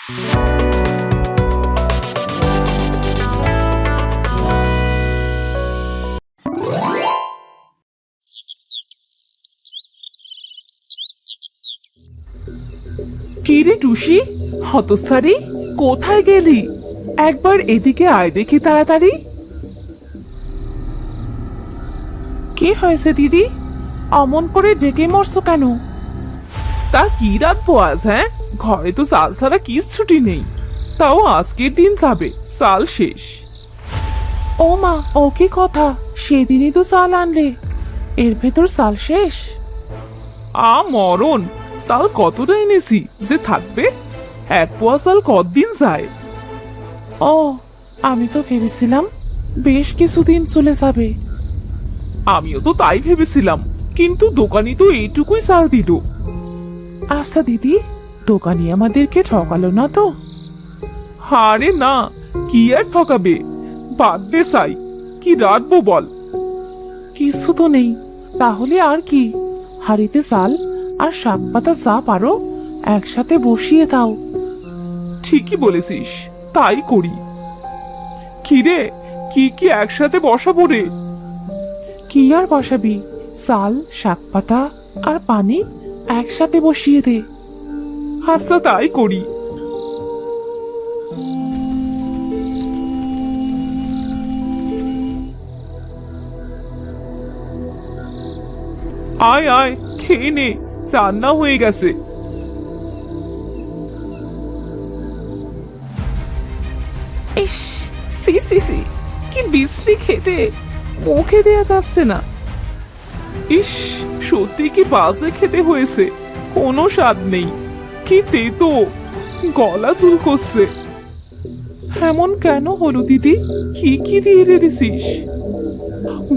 কি রে টুসি, হতস্থারি, কোথায় গেলি? একবার এদিকে আয় দেখি তাড়াতাড়ি। কি হয়েছে দিদি, অমন করে ডেকে মরছো কেন? তা কি রাখবো আজ? হ্যাঁ, ঘরে তো চাল ছাড়া কিচ্ছুটি নেই, তাও আজকের দিন যাবে, চাল শেষ। ও মা, ও কি কথা, সেদিনই তো চাল আনলে, এর ভেতর চাল শেষ? মরণ, চাল কতটা এনেছি যে থাকবে? এক পোয়া চাল কতদিন যায়? ও, আমি তো ভেবেছিলাম বেশ কিছুদিন চলে যাবে। আমিও তো তাই ভেবেছিলাম, কিন্তু দোকানি তো এইটুকুই চাল দিল। আচ্ছা দিদি, দোকানি আমাদেরকে ঠকালো না তো? আরে না, কি আর ঠকাবে, বাদ দে সাই, কি রাখবো বল? কিছু তো নেই, তাহলে আর কি, হাড়িতে চাল আর শাক পাতা যা পারো একসাথে বসিয়ে দাও। ঠিকই বলেছিস, তাই করি। খিরে, কি কি একসাথে বসাবো রে? কি আর বসাবি, চাল, শাক পাতা আর পানি একসাথে বসিয়ে দে। আচ্ছা, তাই করি। আয় আয়, খেয়ে নে, রান্না হয়ে গেছে। ইস, সি সি সি, কি বিশ্রী খেতে, মুখে দেয়া যাচ্ছে না। ইস, সত্যি কি বাজে খেতে হয়েছে, কোনো স্বাদ নেই, কি তেতো, গলা চুলকোচ্ছে। এমন কেন হলো দিদি, কি কি দিয়ে দিছিস?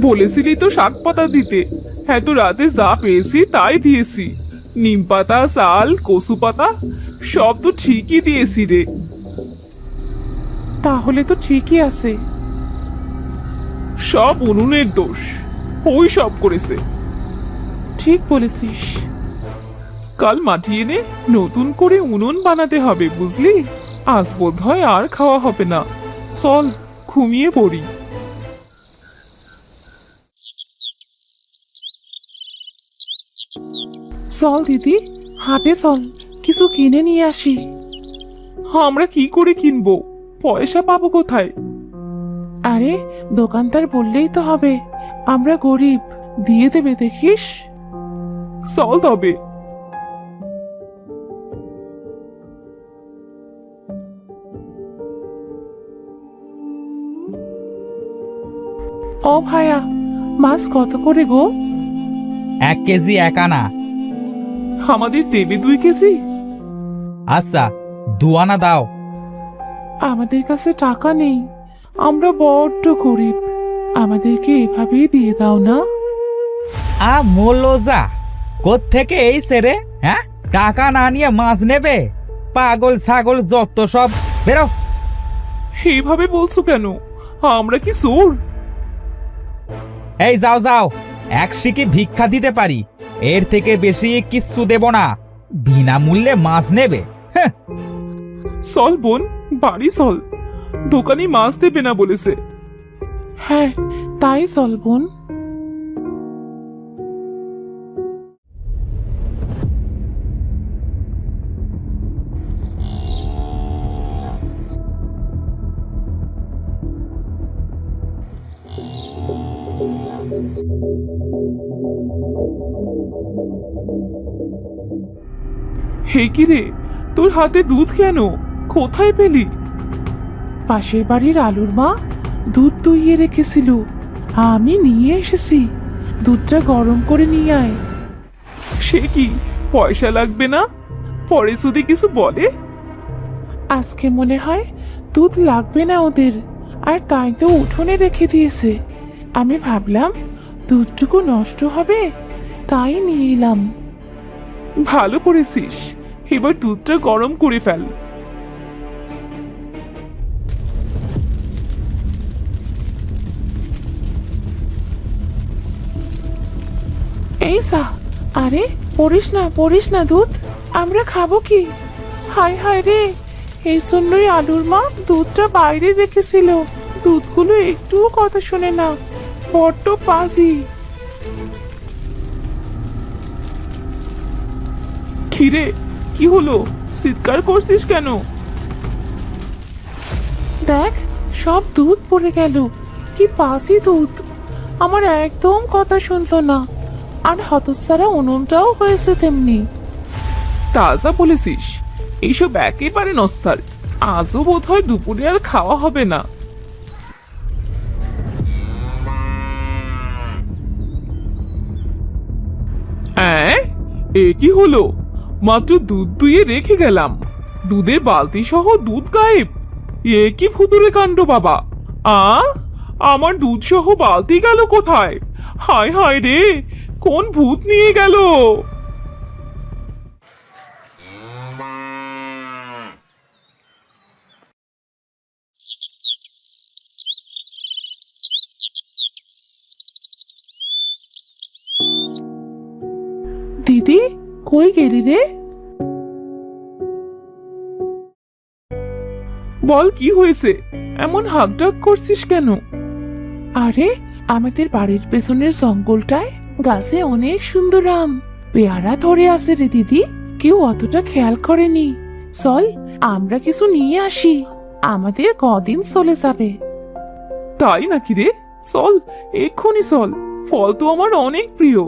বলেছিলি তো শাক পাতা দিতে, এত রাতে যা পেয়েছি তাই দিয়েছি, নিম পাতা, চাল, কচু পাতা সব তো ঠিকই দিয়েছি রে। তাহলে তো ঠিকই আছে। সব উনুনের দোষ, ওই সব করেছে। ঠিক বলেছিস, কাল মাটি এনে নতুন করে উনুন বানাতে হবে, বুঝলি? আজ বোধ হয় আর খাওয়া হবে না, চল ঘুমিয়ে পড়ি। চল দিদি, হাটে চল, কিছু কিনে নিয়ে আসি। আমরা কি করে কিনবো, পয়সা পাবো কোথায়? আরে, দোকানদার বললেই তো হবে, আমরা গরিব, দিয়ে দেবে দেখিস। চল তবে। ও ভাইয়া, মাছ কত করে গো? 1 কেজি 1 আনা। আমাদের দেবে 2 কেজি? আচ্ছা, 2 আনা দাও। আমাদের কাছে টাকা নেই, আমরা বড্ড গরিব, আমাদেরকে এভাবেই দিয়ে দাও না। মোলোজা, কোত্থেকে এই সেরে, হ্যাঁ, টাকা না নিয়ে মাছ নেবে? পাগল ছাগল যত সব, বেরো। এইভাবে বলছো কেন, আমরা কি চোর? এই যাও যাও, 1 সিকি ভিক্ষা দিতে পারি, এর থেকে বেশি কিচ্ছু দেব না, বিনামূল্যে মাছ নেবে? হ্যাঁ। চল বোন, বাড়ি চল, দোকানি মাছ দেবে না বলেছে। হ্যাঁ, তাই চল বোন। হে কি রে, তোর হাতে দুধ কেন, কোথায় পেলি? পাশের বাড়ির আলুর মা দুধ দুইয়ে রেখেছিল, আমি নিয়ে এসেছি, দুধটা গরম করে নিয়ে আয়। সে কি, পয়সা লাগবে না? পরে যদি কিছু বলে? আজকে মনে হয় দুধ লাগবে না ওদের, আর তাই তো উঠোনে রেখে দিয়েছে। আমি ভাবলাম দুধটুকু নষ্ট হবে, তাই নিয়ে এলাম। ভালো করেছিস, এবার দুধটা গরম করে ফেল। এই সা, আরে পড়িস না দুধ, আমরা খাবো কি? হায় হায় রে, এর জন্যই আলুর মা দুধটা বাইরে রেখেছিল। দুধগুলো একটুও কথা শোনে না, বড্ড পাজি। খিরে, কি হলো? চিৎকার করছিস কেন? দেখ, সব দুধ পড়ে গেল। কি পাজি দুধ! আমার একদম কথা শুনলো না। আর হতচ্ছাড়া উনুনটাও হয়েছে তেমনি। তাজা বলেছিস, এইসব একেবারে নস্যার। আজও বোধ হয় দুপুরে আর খাওয়া হবে না। এ কি হলো? মাত্র দুধ দুইয়ে রেখে গেলাম, দুধের বালতি সহ দুধ গায়েব। এ কি ভুতুরে কাণ্ড বাবা! আমার দুধ সহ বালতি গেল কোথায়? হায় হায় রে, কোন ভূত নিয়ে গেল? দিদি, কই গেলি রে? বল, কি হয়েছে? এমন হাঁকডাক করছিস কেন? আরে, আমাদের বাড়ির পেছনের জঙ্গলটায় গাছে অনেক সুন্দর আম, পেয়ারা ধরে আছে রে দিদি। কেউ অতটা খেয়াল করেনি। চল, আমরা কিছু নিয়ে আসি, আমাদের কদিন চলে যাবে। তাই নাকি রে? চল, এক্ষুনি চল। ফল তো আমার অনেক প্রিয়।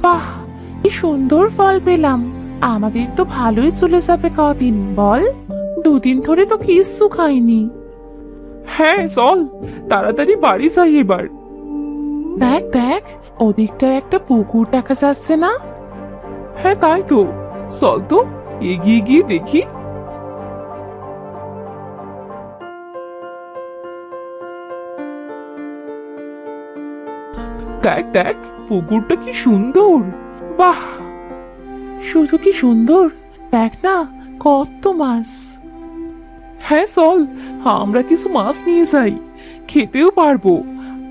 বাহ, কি সুন্দর ফল পেলাম। আমাদের তো ভালোই চলে যাবে কদিন, বল? দুদিন ধরে তো কিচ্ছু খাইনি। হ্যাঁ, চল তাড়াতাড়ি বাড়ি যাই এবার। দেখ দেখ, ওদিকটা একটা পুকুর দেখা যাচ্ছে না? হ্যাঁ, তাই তো। চল তো এগিয়ে গিয়ে দেখি। দেখ দেখ, পুকুরটা কি সুন্দর! বাহ, শুধু কি সুন্দর, দেখ না কত মাছ। হ্যাঁ চল, আমরা কিছু মাছ নিয়ে যাই, খেতেও পারবো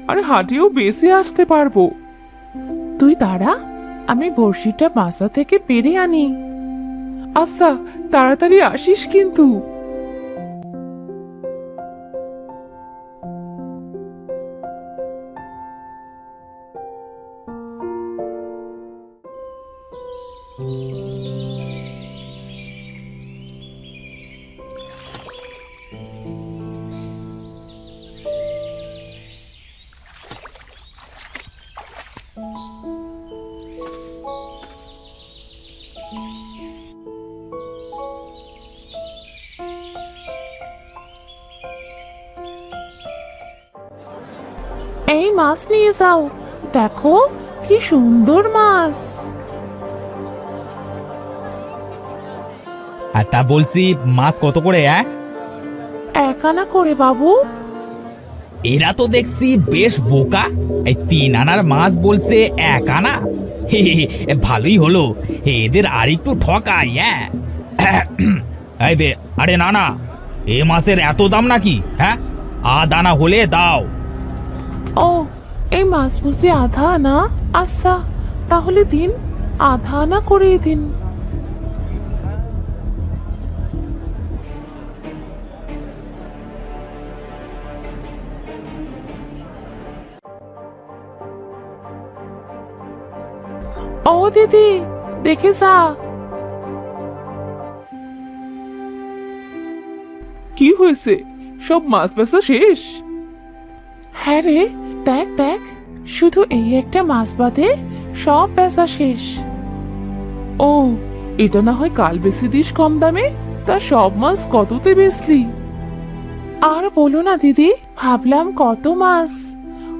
আর হাটেও বেঁচে আসতে পারবো। তুই দাঁড়া, আমি বড়শিটা বাসা থেকে পেরে আনি। আচ্ছা, তাড়াতাড়ি আসিস কিন্তু। এই মাছ নিয়ে যাও, দেখো কি সুন্দর মাছ। আর তা বলছি, মাছ কত করে? 1 আনা করে বাবু। এরা তো দেখছি বেশ বোকা। এই 3 আনার মাছ বলছে 1 আনা। ভালোই হলো, এদের আর একটু ঠকাই। এই বে, আরে না না, এ মাছের এত দাম নাকি? হ্যাঁ, আধ আনা হলে দাও। ও, এই মাছ বুঝি আধা আনা? আচ্ছা, তাহলে দিন, আধা আনা করে দিন। ও দিদি, দেখে যা। কি হয়েছে? সব মাছ বেচা শেষ? হ্যাঁ রে, দেখ দেখ, শুধু এই একটা মাছ বাদে সব বেচা শেষ। ও, এটা না হয় কাল বেশি দিস কম দামে? তা সব মাছ কততে বেচলি? আর বলো না দিদি, ভাবলাম কত মাছ,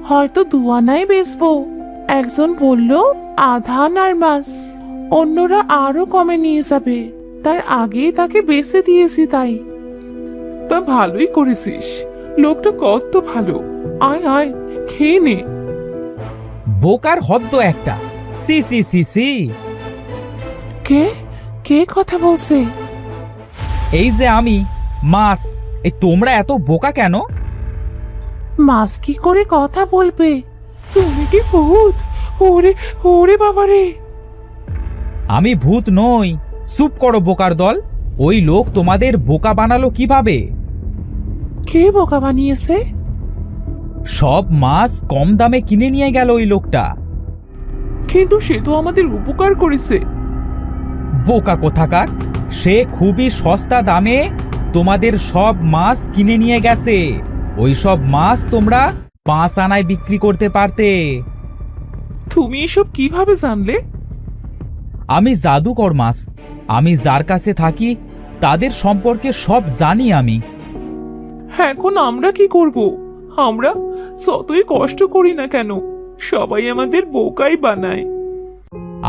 হয়তো 2 আনাই বেচবো। একজন বলল আধা আনার মাছ, অন্যরা আরো কমে নিয়ে যাবে, তার আগেই তাকে বেচে দিয়েছি। তাই তা ভালোই করেছিস, লোকটা কত ভালো। আয় আয়, খেয়ে নে। বোকার হদ্দ একটা। সি সি সি সি। কে কে কথা বলছে? এই যে আমি, মাছ এই তোমরা এত বোকা কেন? মাছ কি করে কথা বলবে? তুমি কি ভূত? ওরে ওরে বাবারে! আমি ভূত নই। চুপ করো বোকার দল। ওই লোক তোমাদের বোকা বানালো কিভাবে? কে বোকা বানিয়েছে? সব মাছ কম দামে কিনে নিয়ে গেল ওই লোকটা। কিন্তু সে তো আমাদের উপকার করেছে। বোকা কোথাকার! সে খুবই সস্তা দামে তোমাদের সব মাছ কিনে নিয়ে গেছে। ওই সব মাছ তোমরা 5 আনায় বিক্রি করতে পারতে। তুমি এসব কিভাবে জানলে? আমি জাদুকর মাছ। আমি যার কাছে থাকি তাদের সম্পর্কে সব জানি আমি। এখন আমরা কি করব? আমরা যতই কষ্ট করি না কেন, সবাই আমাদের বোকাই বানায়।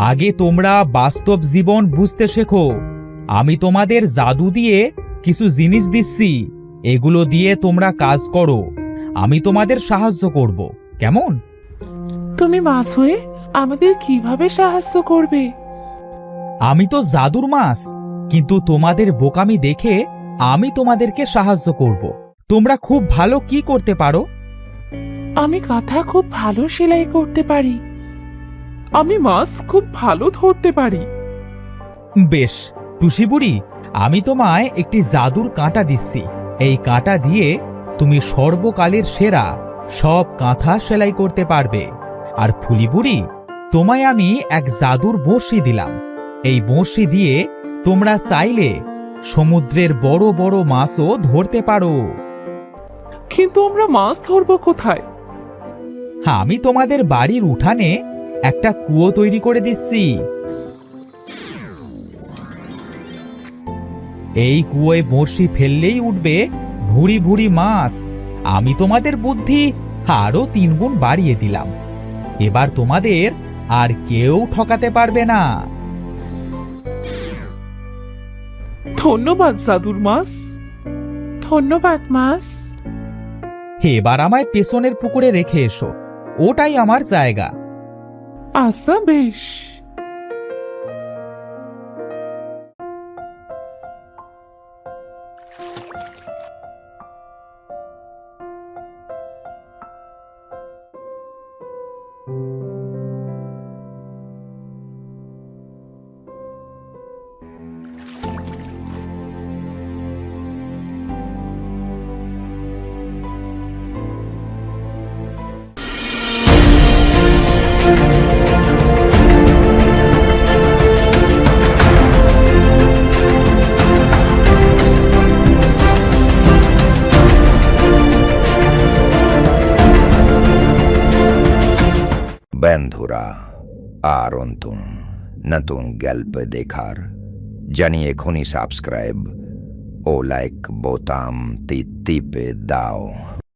আগে তোমরা বাস্তব জীবন বুঝতে শেখো। আমি তোমাদের জাদু দিয়ে কিছু জিনিস দিচ্ছি, এগুলো দিয়ে তোমরা কাজ করো। আমি তোমাদের সাহায্য করব, কেমন? তুমি মাছ হয়ে আমাদের কিভাবে সাহায্য করবে? আমি তো জাদুর মাছ, কিন্তু তোমাদের বোকামি দেখে আমি তোমাদেরকে সাহায্য করব। তোমরা খুব ভালো কি করতে পারো? আমি কাঁথা খুব ভালো সেলাই করতে পারি। আমি মাছ খুব ভালো ধরতে পারি। বেশ টুসি বুড়ি, আমি তোমায় একটি জাদুর কাঁটা দিচ্ছি। এই কাঁটা দিয়ে তুমি সর্বকালের সেরা সব কাঁথা সেলাই করতে পারবে। আর ফুলি বুড়ি, তোমায় আমি এক জাদুর বড়শি দিলাম। এই বড়শি দিয়ে তোমরা চাইলে সমুদ্রের বড় বড় মাছও ধরতে পারো। কিন্তু আমরা মাছ ধরবো কোথায়? আমি তোমাদের বাড়ির উঠানে একটা কুয়ো তৈরি করে দিচ্ছি। এই কুয়োয় বড়শি ফেললেই উঠবে ভুরি ভুরি মাছ। আমি তোমাদের বুদ্ধি আরো 3 গুণ বাড়িয়ে দিলাম। এবার তোমাদের আর কেউ ঠকাতে পারবে না। ধন্যবাদ জাদুর মাছ। ধন্যবাদ মাছ। এবার আমায় পেছনের পুকুরে রেখে এসো, ওটাই আমার জায়গা। আচ্ছা বেশ। বন্ধুরা, আর নতুন গল্প দেখার জানিয়ে এখনই সাবস্ক্রাইব ও লাইক বোতাম টিপে দাও।